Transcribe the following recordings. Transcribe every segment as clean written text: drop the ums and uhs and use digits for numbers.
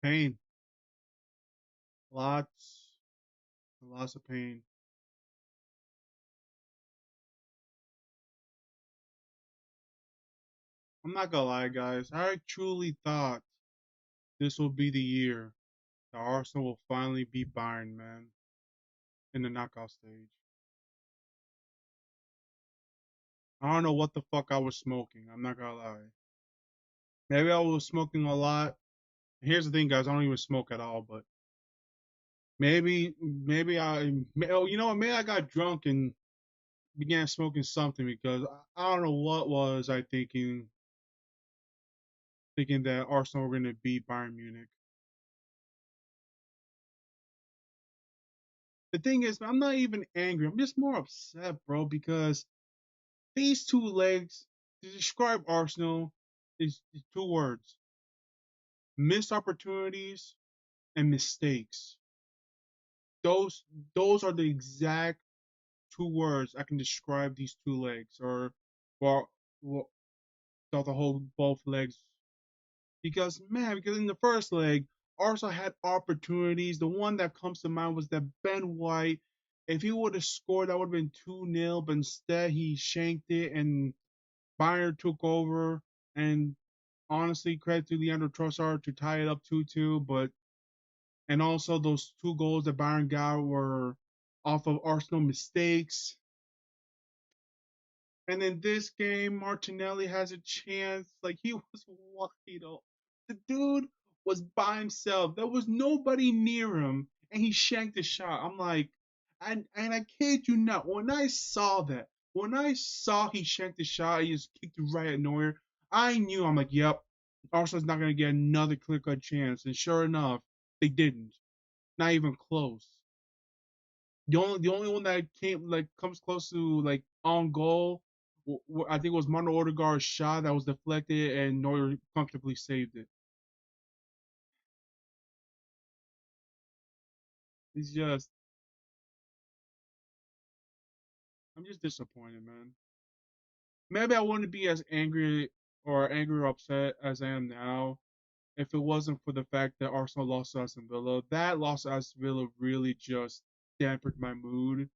Pain. Lots, lots of pain. I'm not gonna lie, guys. I truly thought this will be the year that Arsenal will finally beat Bayern, man, in the knockout stage. I don't know what the fuck I was smoking. I'm not gonna lie. Maybe I was smoking a lot. Here's the thing, guys. I don't even smoke at all, but maybe oh, you know what? Maybe I got drunk and began smoking something because I don't know what was I thinking that Arsenal were gonna beat Bayern Munich. The thing is, I'm not even angry. I'm just more upset, bro, because these two legs to describe Arsenal is two words: missed opportunities and mistakes. Those those are the exact two words I can describe these two legs, or, or the whole both legs. Because man, because in the first leg, Arsenal had opportunities. The one that comes to mind was that Ben White. If he would have scored, that would have been 2-0, but instead he shanked it and Bayern took over. And honestly, credit to Leandro Trossard to tie it up 2-2. But and also those two goals that Bayern got were off of Arsenal mistakes. And in this game, Martinelli has a chance. Like he was wide open. The dude was by himself. There was nobody near him, and he shanked the shot. I'm like, and I kid you not. When I saw that, when I saw he shanked the shot, he just kicked it right at Neuer. I knew. I'm like, yep, Arsenal's not gonna get another clear cut chance. And sure enough, they didn't. Not even close. The only one that came like comes close to like on goal, I think it was Martin Odegaard's shot that was deflected and Neuer comfortably saved it. It's just I'm just disappointed, man. Maybe I wouldn't be as angry or upset as I am now if it wasn't for the fact that Arsenal lost to Aston Villa. That loss to Aston Villa really just dampened my mood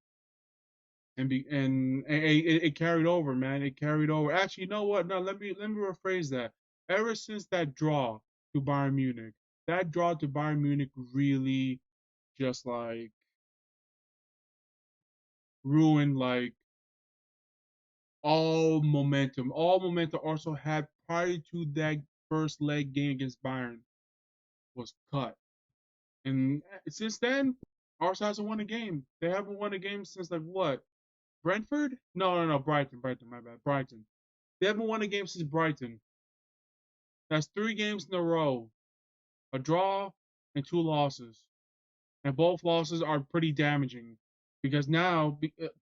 and it carried over, man. It carried over. Actually, you know what? No, let me rephrase that. Ever since that draw to Bayern Munich, that draw to Bayern Munich really just like ruined like all momentum Arsenal had prior to that first leg game against Bayern was cut. And since then, Arsenal hasn't won a game. They haven't won a game since like what? Brentford? No, Brighton, my bad. Brighton. They haven't won a game since Brighton. That's 3 games in a row, a draw and 2 losses, and both losses are pretty damaging because now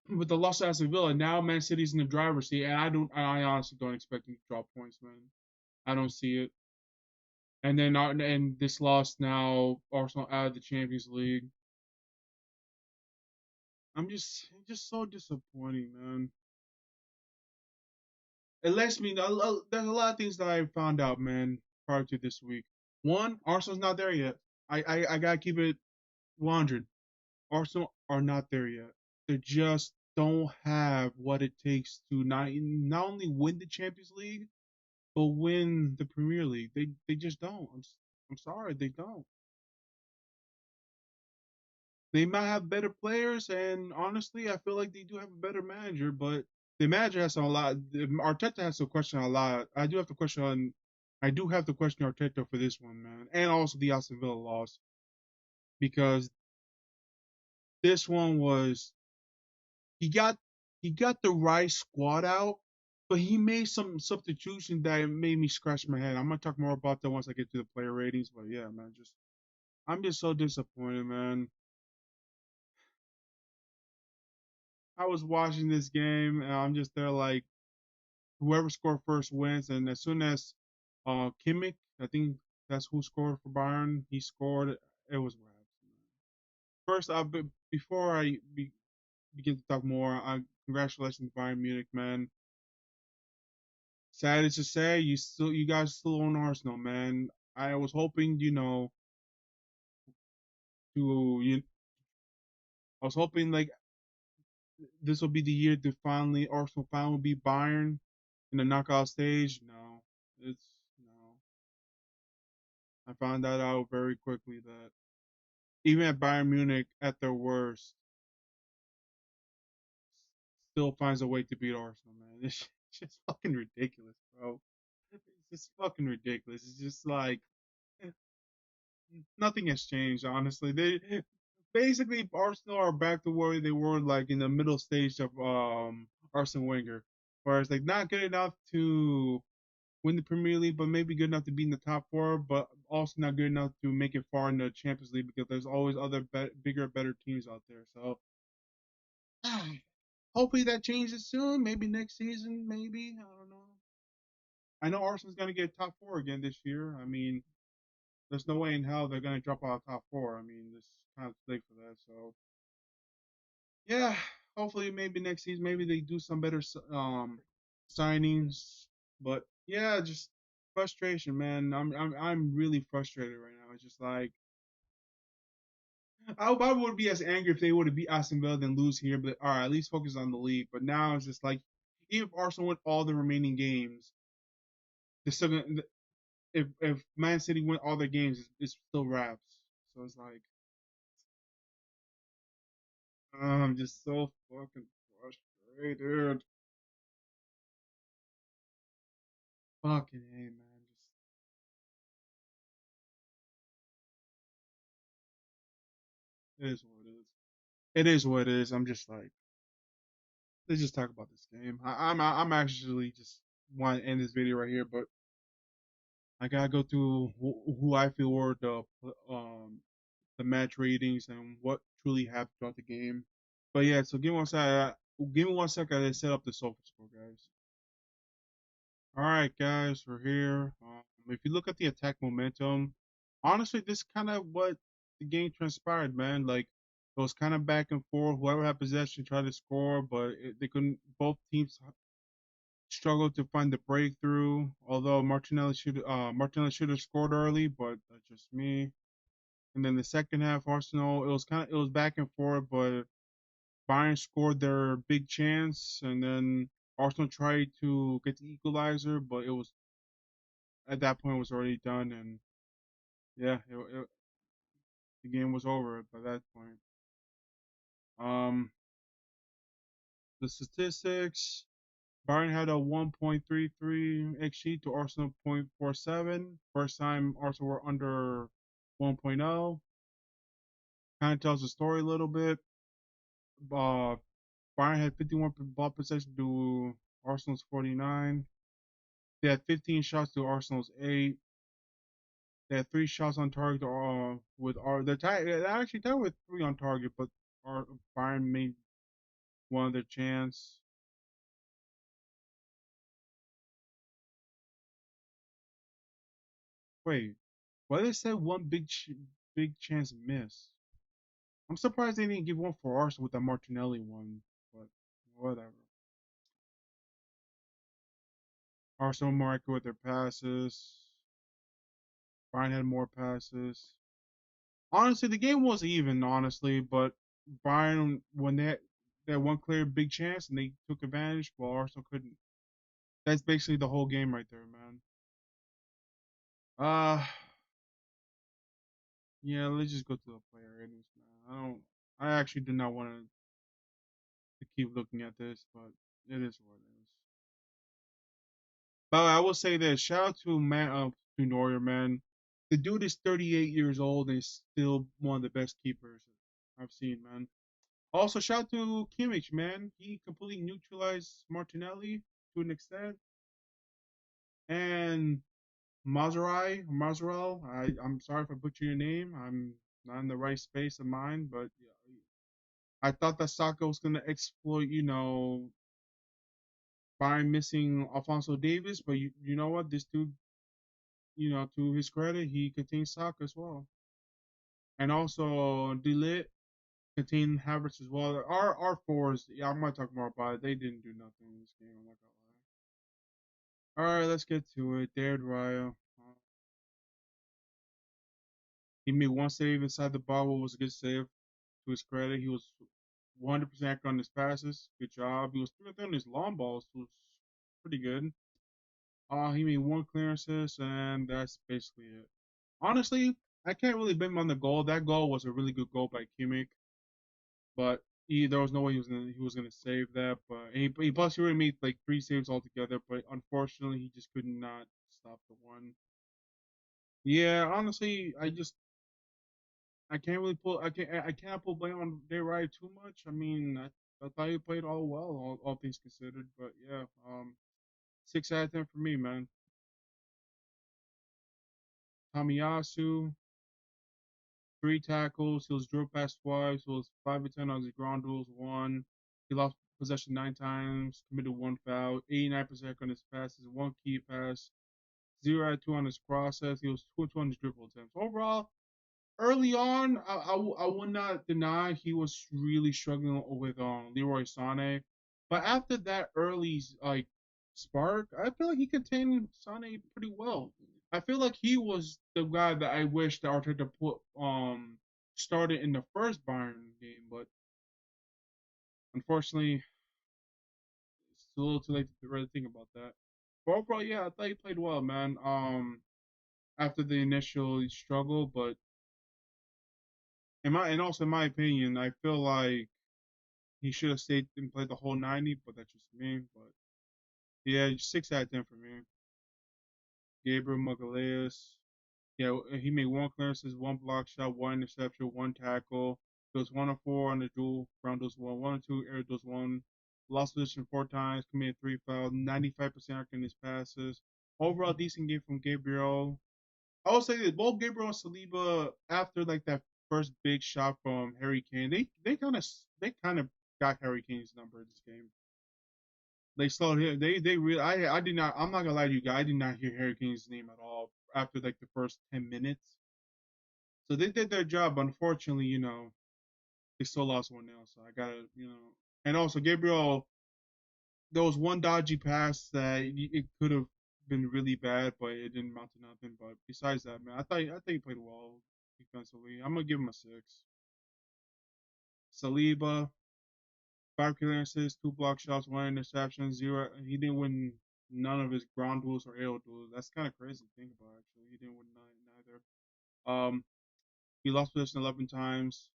with the loss to Aston Villa, now Man City's in the driver's seat, and I honestly don't expect them to drop points, man. I don't see it. And this loss now, Arsenal out of the Champions League. I'm just so disappointing, man. It lets me know there's a lot of things that I found out, man, prior to this week. One, Arsenal's not there yet. I gotta keep it 100. Arsenal are not there yet. They just don't have what it takes to not only win the Champions League, but win the Premier League. They just don't. I'm sorry, they don't. They might have better players, and honestly, I feel like they do have a better manager. But the manager has a lot. Arteta has to question a lot. I do have to question Arteta for this one, man, and also the Aston Villa loss because this one was he got he got the right squad out, but he made some substitution that made me scratch my head. I'm gonna talk more about that once I get to the player ratings. But yeah, man, just I'm just so disappointed, man. I was watching this game and I'm just there like whoever scored first wins. And as soon as Kimmich, I think that's who scored for Bayern, he scored. It was wraps. First, before begin to talk more, congratulations Bayern Munich, man. Sad to say, you guys still own Arsenal, man. I was hoping, to you. I was hoping like this will be the year to finally Arsenal finally beat Bayern in the knockout stage. No, it's no. I found that out very quickly that even at Bayern Munich at their worst, still finds a way to beat Arsenal. Man, it's just fucking ridiculous, bro. It's just fucking ridiculous. It's just like nothing has changed. Honestly, they basically Arsenal are back to where they were like in the middle stage of Arsene Wenger, whereas like not good enough to win the Premier League, but maybe good enough to be in the top four, but also not good enough to make it far in the Champions League because there's always other bigger, better teams out there. So hopefully that changes soon. Maybe next season. Maybe I don't know. I know Arsenal's gonna get top four again this year. I mean, there's no way in hell they're gonna drop out of top four. I mean, this kind of late for that. So yeah, hopefully maybe next season, maybe they do some better signings. But yeah, just frustration, man. I'm really frustrated right now. It's just like I would be as angry if they would have beat Aston Villa than lose here. But all right, at least focus on the league. But now it's just like even if Arsenal win all the remaining games, they're still gonna. If Man City win all their games, it's still wraps. So it's like I'm just so fucking frustrated. Fucking hey, man. Just it is what it is. It is what it is. I'm just like let's just talk about this game. I'm actually just want to end this video right here, but I gotta go through who I feel were the match ratings and what truly happened throughout the game. But yeah, so give me one second. Give me one second. I set up the sofa score, guys. All right, guys, we're here. If you look at the attack momentum, honestly, this kind of what the game transpired, man. Like it was kind of back and forth. Whoever had possession tried to score, but they couldn't. Both teams struggled to find the breakthrough. Although Martinelli should have scored early, but that's just me. And then the second half, Arsenal, it was back and forth, but Bayern scored their big chance, and then Arsenal tried to get the equalizer, but it was at that point it was already done, and yeah, the game was over by that point. Um, the statistics: Bayern had a 1.33 xG to Arsenal 0.47. First time Arsenal were under 1.0. Kind of tells the story a little bit. Uh, Bayern had 51 ball possession to Arsenal's 49. They had 15 shots to Arsenal's 8. They had 3 shots on target with they actually tied with 3 on target, but Bayern made one of their chance. Wait, why they said one big chance miss? I'm surprised they didn't give one for Arsenal with that Martinelli one, but whatever. Arsenal more accurate with their passes. Bayern had more passes. Honestly, the game was even, honestly, but Bayern when they had that one clear big chance and they took advantage, while Arsenal couldn't. That's basically the whole game right there, man. Uh yeah, let's just go to the player ratings, man. I actually do not want to keep looking at this, but it is what it is. But I will say this: shout out to to Neuer, man. The dude is 38 years old and is still one of the best keepers I've seen, man. Also, shout out to Kimmich, man. He completely neutralized Martinelli to an extent. And Mazarel, I'm sorry if I butcher your name. I'm not in the right space of mind, but yeah, I thought that Saka was going to exploit, by missing Alfonso Davis, but you know what? This dude, to his credit, he contains Saka as well. And also, Delit contained Havertz as well. Our fours, yeah, I'm going to talk more about it. They didn't do nothing in this game. I'm not going to lie. All right, let's get to it. Dared Raya. He made one save inside the ball, what was a good save to his credit. He was 100% accurate on his passes. Good job. He was 3 on his long balls, which was pretty good. He made one clearances, and that's basically it. Honestly, I can't really blame him on the goal. That goal was a really good goal by Kimmich, but there was no way he was gonna save that. But he plus he already made like 3 saves altogether. But unfortunately, he just could not stop the one. Yeah, honestly, I can't put blame on Day Ride too much. I mean, I thought he played all well, all things considered. But yeah, 6 out of 10 for me, man. Tamiyasu, 3 tackles. He was drilled past twice. He was 5 of 10 on his ground duels. One. He lost possession 9 times. Committed one foul. 89% on his passes. One key pass. 0 out of 2 on his crosses. He was 2 of 2 on his dribble attempts. Overall, early on, I would not deny he was really struggling with Leroy Sané, but after that early like spark, I feel like he contained Sané pretty well. I feel like he was the guy that I wish that Arteta put started in the first Bayern game, but unfortunately, it's a little too late to really think about that. But overall, yeah, I thought he played well, man. After the initial struggle, but and also in my opinion, I feel like he should have stayed and played the whole 90, but that's just me. But yeah, 6 out of 10 for me. Gabriel Magalhaes. Yeah, he made one clearances, one block shot, one interception, one tackle. He was 1 of 4 on the duel, ground was one, 1 of 2, air was one. Lost position 4 times, committed 3 fouls, 95% accurate in his passes. Overall, decent game from Gabriel. I will say that both Gabriel and Saliba, after like that first big shot from Harry Kane, they kind of got Harry Kane's number in this game. They slowed him. They really. I did not. I'm not gonna lie to you guys. I did not hear Harry Kane's name at all after like the first 10 minutes. So they did their job. Unfortunately, they still lost 1-0. So I gotta. And also Gabriel, there was one dodgy pass that it could have been really bad, but it didn't amount to nothing. But besides that, man, I think he played well defensively. I'm gonna give him a 6. Saliba, 5 clearances, 2 block shots, 1 interception, zero. He didn't win none of his ground duels or aerial duels. That's kind of crazy to think about. Actually, he didn't win neither. He lost possession 11 times,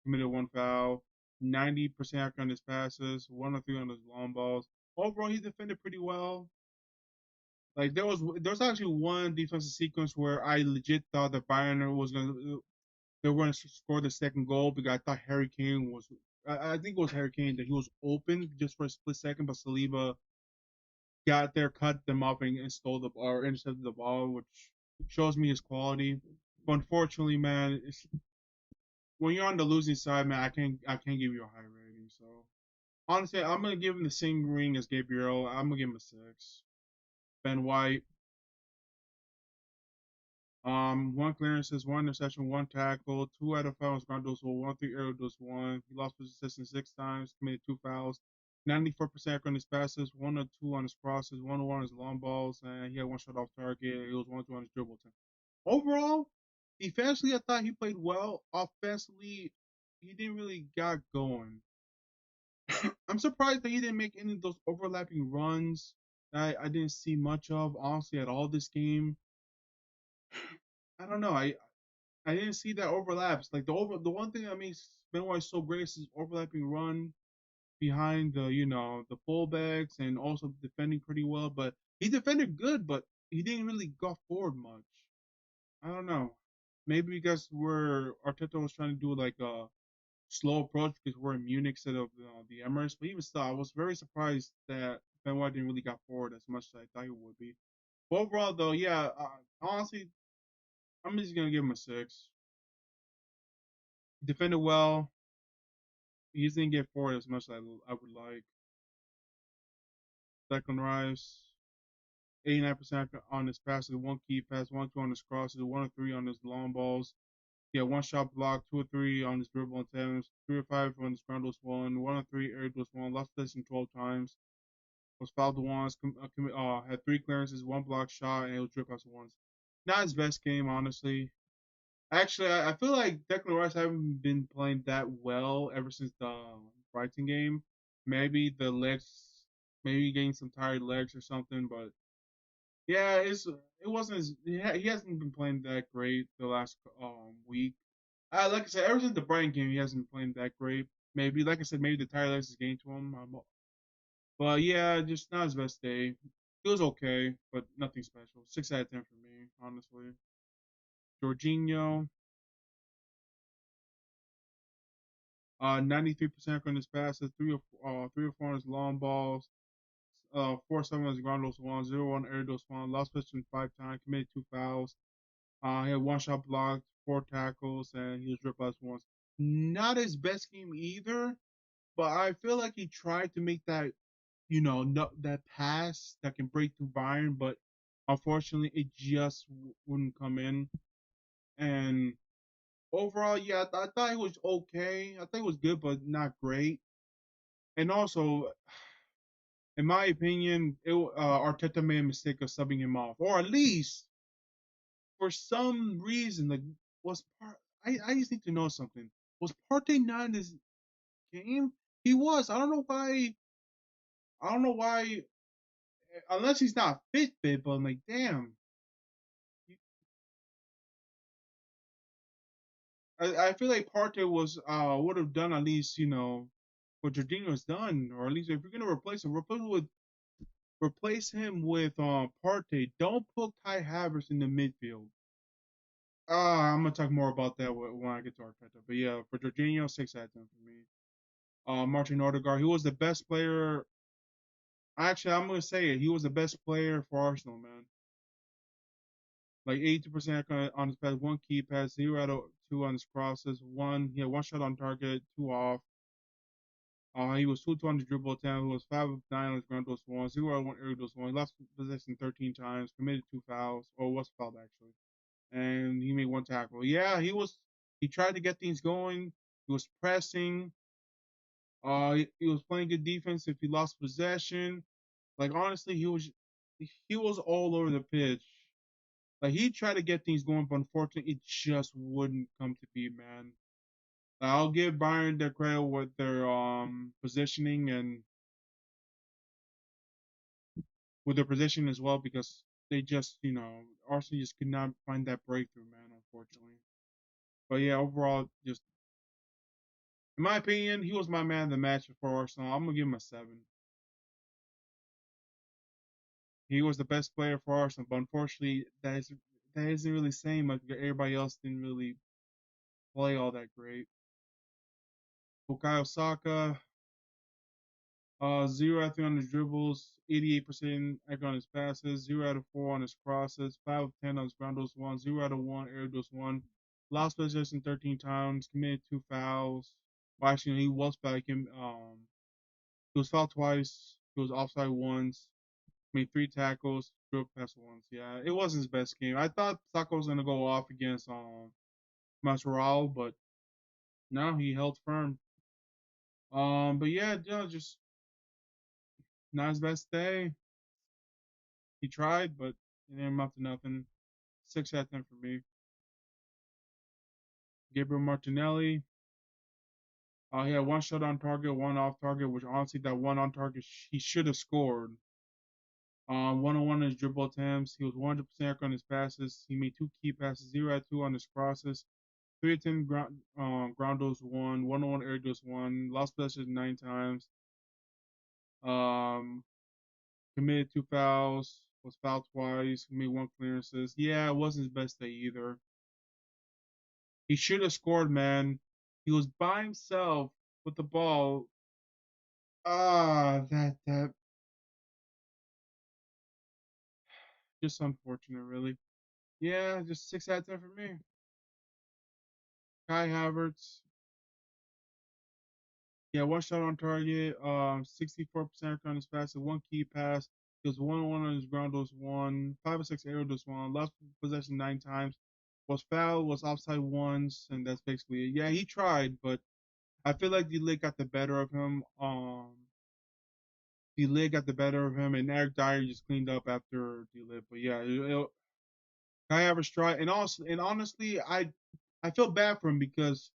committed one foul, 90% accurate on his passes, 1 of 3 on his long balls. Overall, he defended pretty well. Like there was actually one defensive sequence where I legit thought that Bayern was gonna they were going to score the second goal because I thought Harry Kane was. I think it was Harry Kane that he was open just for a split second, but Saliba got there, cut them up, and stole the ball or intercepted the ball, which shows me his quality. But unfortunately, man, when you're on the losing side, man, I can't give you a high rating. So honestly, I'm gonna give him the same ring as Gabriel. I'm gonna give him a 6. Ben White, 1 clearances, 1 interception, 1 tackle, 2 out of 5 on ground duels, 1 3 aerial duels, one. He lost possession 6 times, committed 2 fouls, 94% on his passes, 1 of 2 on his crosses, 1 of 1 on his long balls, and he had 1 shot off target. He was 1 of 2 on his dribble attempt. Overall, defensively, I thought he played well. Offensively, he didn't really got going. I'm surprised that he didn't make any of those overlapping runs that I didn't see much of, honestly, at all this game. I don't know. I didn't see that overlaps. Like the one thing that makes Ben White so great is his overlapping run behind the fullbacks and also defending pretty well. But he defended good, but he didn't really go forward much. I don't know. Maybe because Arteta was trying to do like a slow approach because we're in Munich instead of the Emirates. But even still, I was very surprised that Ben White didn't really go forward as much as I thought he would be. But overall, though, yeah, honestly, I'm just gonna give him a 6. He defended well. He just didn't get forward as much as I would like. Second Rice, 89% on his passes, 1 key pass, 1 2 on his crosses, 1 of 3 on his long balls. He had 1 shot block, 2 of 3 on his dribble attempts, 3 of 5 on his ground was one, 1 of 3 air was one, lost possession 12 times, was fouled once, had 3 clearances, 1 block shot, and it was drip pass once. Not his best game, honestly. Actually, I feel like Declan Rice haven't been playing that well ever since the Brighton game. Maybe the legs, maybe getting some tired legs or something. But yeah, it wasn't as he hasn't been playing that great the last week. Like I said, ever since the Brighton game, he hasn't been playing that great. Maybe, like I said, maybe the tired legs is getting to him. But yeah, just not his best day. It was okay, but nothing special. 6 out of 10 for me, honestly. Jorginho, 93% on his passes, three or four on his long balls, 4-7 on his ground those one, 0-1 air those one, lost possession 5 times, committed 2 fouls. He had one shot blocked, 4 tackles, and he was ripped last once. Not his best game either, but I feel like he tried to make that, no, that pass that can break through Bayern, but unfortunately it just wouldn't come in. And overall, yeah, I thought it was okay. I think it was good, but not great. And also, in my opinion, Arteta made a mistake of subbing him off, or at least for some reason, like was part. I just need to know something. Was Partey not in this game? He was. I don't know why. I don't know why. Unless he's not fit, but I'm like, damn. I feel like Partey was would have done at least what Jorginho's done, or at least if you're gonna replace him with Partey. Don't put Kai Havertz in the midfield. I'm gonna talk more about that when I get to Arteta. But yeah, for Jorginho, 6 out of 10 for me. Martin Odegaard, he was the best player. Actually, I'm gonna say it. He was the best player for Arsenal, man. Like 82% on his pass, one key pass, 0 out of 2 on his crosses, he had one shot on target, two off. He was 2 on the dribble attempt. He was 5 of 9 on his ground those one, 0 out of 1 air those one. He lost possession 13 times, committed 2 fouls, or was fouled actually, and he made one tackle. Yeah, he was. He tried to get things going. He was pressing. He was playing good defense. If he lost possession, like honestly, he was all over the pitch. Like he tried to get things going, but unfortunately, it just wouldn't come to be, man. I'll give Bayern their credit with their positioning and with their position as well because they just Arsenal just could not find that breakthrough, man. Unfortunately, but yeah, overall, just in my opinion, he was my man of the match for Arsenal. I'm gonna give him a 7. He was the best player for Arsenal, but unfortunately, that isn't really saying much because everybody else didn't really play all that great. Bukayo Saka, 0 out of 3 on his dribbles, 88% accurate on his passes, 0 out of 4 on his crosses, 5 of 10 on his ground those one, 0 out of 1 air those one, lost possession 13 times, committed 2 fouls. Well, actually, he was back. He was fouled twice. He was offside once. Made 3 tackles, dribbled past once. Yeah, it wasn't his best game. I thought Saka was gonna go off against Mascherano, but no, he held firm. But yeah, just not his best day. He tried, but it didn't amount to nothing. 6 out of 10 for me. Gabriel Martinelli. He had one shot on target, one off target, which honestly, that one on target he should have scored. 1-on-1 on his dribble attempts. He was 100% on his passes. He made 2 key passes, 0 out of 2 on his crosses. 3 of 10 ground goals one, 1-on-1 air goals one, lost possession 9 times. Um, committed 2 fouls, was fouled twice, made 1 clearances. Yeah, it wasn't his best day either. He should have scored, man. He was by himself with the ball. That just unfortunate, really. Yeah, just 6 out of 10 for me. Kai Havertz. Yeah, one shot on target. 64% on his passes, one key pass. He was 1-on-1 on his ground those one, 5 or 6 aerial those one, lost possession 9 times. Was fouled, was offside once, and that's basically it. Yeah, he tried, but I feel like Delay got the better of him. Delay got the better of him, and Eric Dyer just cleaned up after Delay. But yeah, Kai Havertz tried, and honestly, I feel bad for him because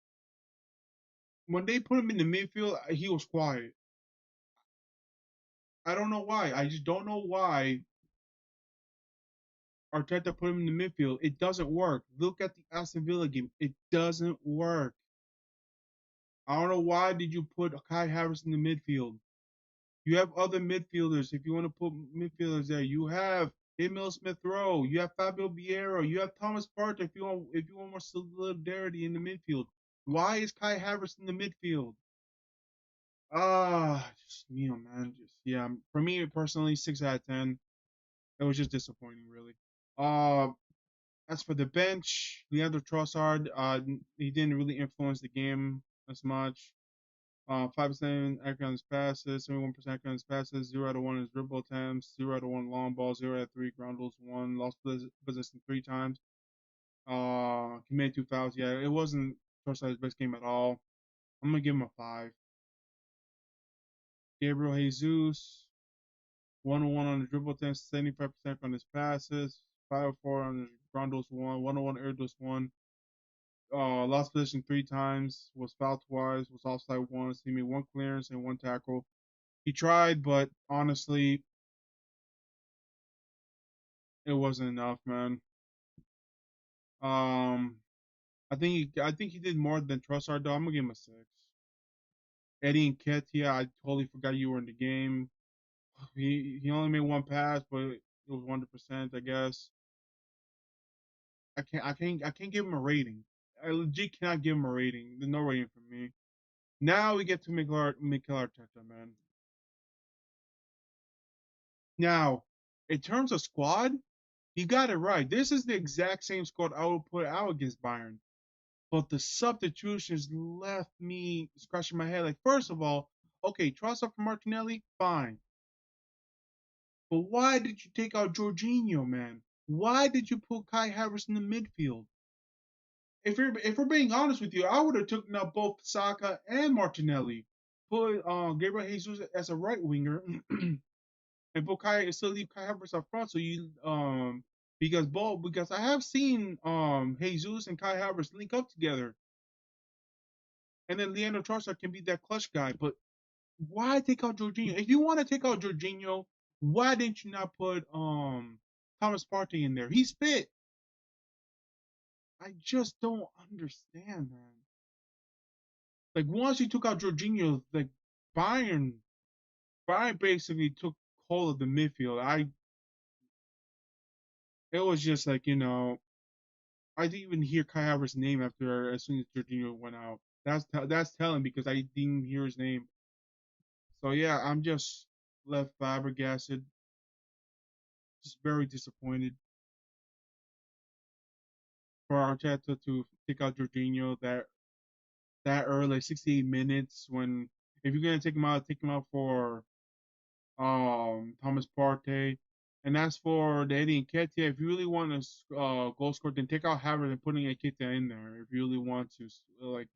when they put him in the midfield, he was quiet. I don't know why. I just don't know why Arteta put him in the midfield. It doesn't work. Look at the Aston Villa game. It doesn't work. I don't know why did you put Kai Havertz in the midfield. You have other midfielders. If you want to put midfielders there, you have Emil Smith Rowe. You have Fabio Vieira. You have Thomas Partey. If you want more solidarity in the midfield, why is Kai Havertz in the midfield? Just man. Just yeah. For me personally, 6 out of 10. It was just disappointing, really. Uh, as for the bench, Leandro Trossard, he didn't really influence the game as much. 5% accurate on his passes, 71% accurate on his passes, 0 out of 1 in his dribble attempts, 0 out of 1 long ball, 0 out of 3 ground balls, 1 lost possession 3 times. He made 2 fouls. Yeah, it wasn't Trossard's best game at all. I'm gonna give him a 5. Gabriel Jesus, 101 on the dribble attempts, 75% on his passes, 504 on his ground balls, 101 air dose 1. Lost possession 3 times, was fouled twice, was offside once. He made 1 clearance and 1 tackle. He tried, but honestly, it wasn't enough, man. Um, I think he did more than Trossard though. I'm gonna give him a 6. Eddie Nketiah, I totally forgot you were in the game. He only made 1 pass, but it was 100%, I guess. I can't give him a rating. I legit cannot give him a rating. There's no rating for me. Now we get to Mikel Arteta, man. Now, in terms of squad, he got it right. This is the exact same squad I would put out against Bayern. But the substitutions left me scratching my head. Like, first of all, okay, Trossard for Martinelli, fine. But why did you take out Jorginho, man? Why did you put Kai Havertz in the midfield? If we're being honest with you, I would have taken out both Saka and Martinelli. Put Gabriel Jesus as a right winger and put Kai still leave Kai Havertz up front. So you because I have seen Jesus and Kai Havertz link up together, and then Leandro Trossard can be that clutch guy. But why take out Jorginho? If you want to take out Jorginho, why didn't you not put Thomas Partey in there? He's fit. I just don't understand, man. Like once you took out Jorginho, like Bayern, Bayern basically took hold of the midfield. It was just like I didn't even hear Kai Havertz's name after as soon as Jorginho went out. That's telling because I didn't hear his name. So yeah, I'm just left flabbergasted, just very disappointed for Arteta to take out Jorginho that early, like 68 minutes. When if you're gonna take him out for Thomas Partey. And as for the Eddie Nketiah, if you really want to goal score, then take out Havertz and putting Nketiah in there. If you really want to, like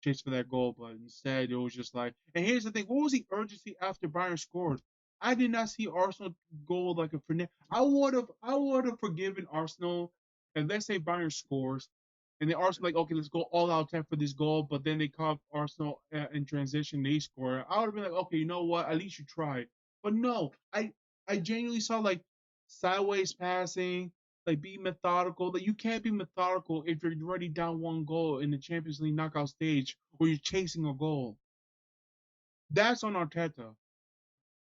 chase for that goal, but instead it was just like. And here's the thing: what was the urgency after Bayern scored? I did not see Arsenal goal like a finesse. I would have forgiven Arsenal, and let's say Bayern scores, and then Arsenal like, okay, let's go all out 10 for this goal, but then they caught Arsenal in transition, they score. I would have been like, okay, you know what? At least you tried. But no, I genuinely saw like sideways passing, like be methodical. That you can't be methodical if you're already down 1 goal in the Champions League knockout stage or you're chasing a goal. That's on Arteta.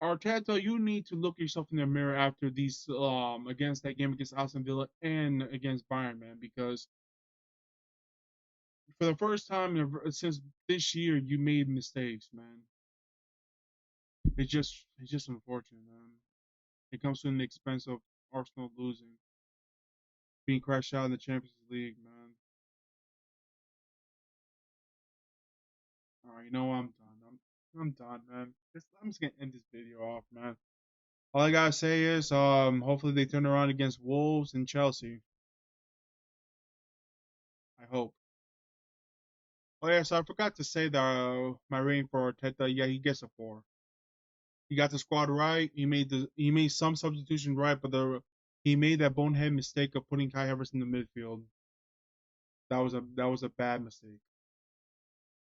Arteta, you need to look yourself in the mirror after these against that game against Aston Villa and against Bayern, man, because for the first time since this year you made mistakes, man. It's just unfortunate, man. It comes to the expense of Arsenal losing, being crashed out in the Champions League, man. All right, you know what? I'm done. I'm done, man. I'm just gonna end this video off, man. All I gotta say is, hopefully they turn around against Wolves and Chelsea. I hope. Oh yeah, so I forgot to say that my rating for Arteta. Yeah, he gets a 4. He got the squad right. He made some substitution right, but he made that bonehead mistake of putting Kai Havertz in the midfield. That was a bad mistake.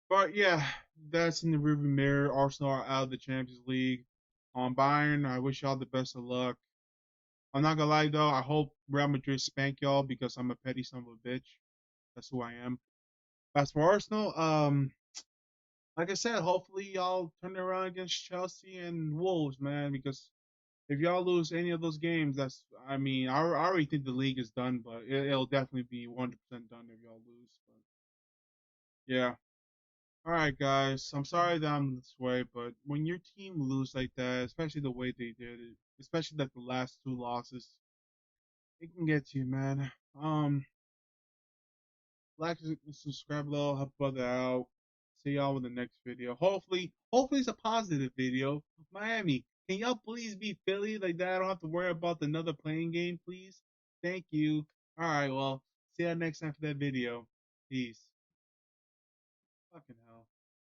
But yeah, that's in the rearview mirror. Arsenal are out of the Champions League. On Bayern, I wish y'all the best of luck. I'm not gonna lie though, I hope Real Madrid spank y'all because I'm a petty son of a bitch. That's who I am. As for Arsenal, like I said, hopefully y'all turn it around against Chelsea and Wolves, man. Because if y'all lose any of those games, I mean, I already think the league is done, but it'll definitely be 100% done if y'all lose. But yeah. All right, guys. I'm sorry that I'm this way, but when your team lose like that, especially the way they did it, especially like the last two losses, it can get to you, man. Like and subscribe below, help brother out. See y'all in the next video. Hopefully it's a positive video. Miami, can y'all please be Philly like that? I don't have to worry about another playing game, please. Thank you. All right, well, see you next time for that video. Peace. Fucking hell.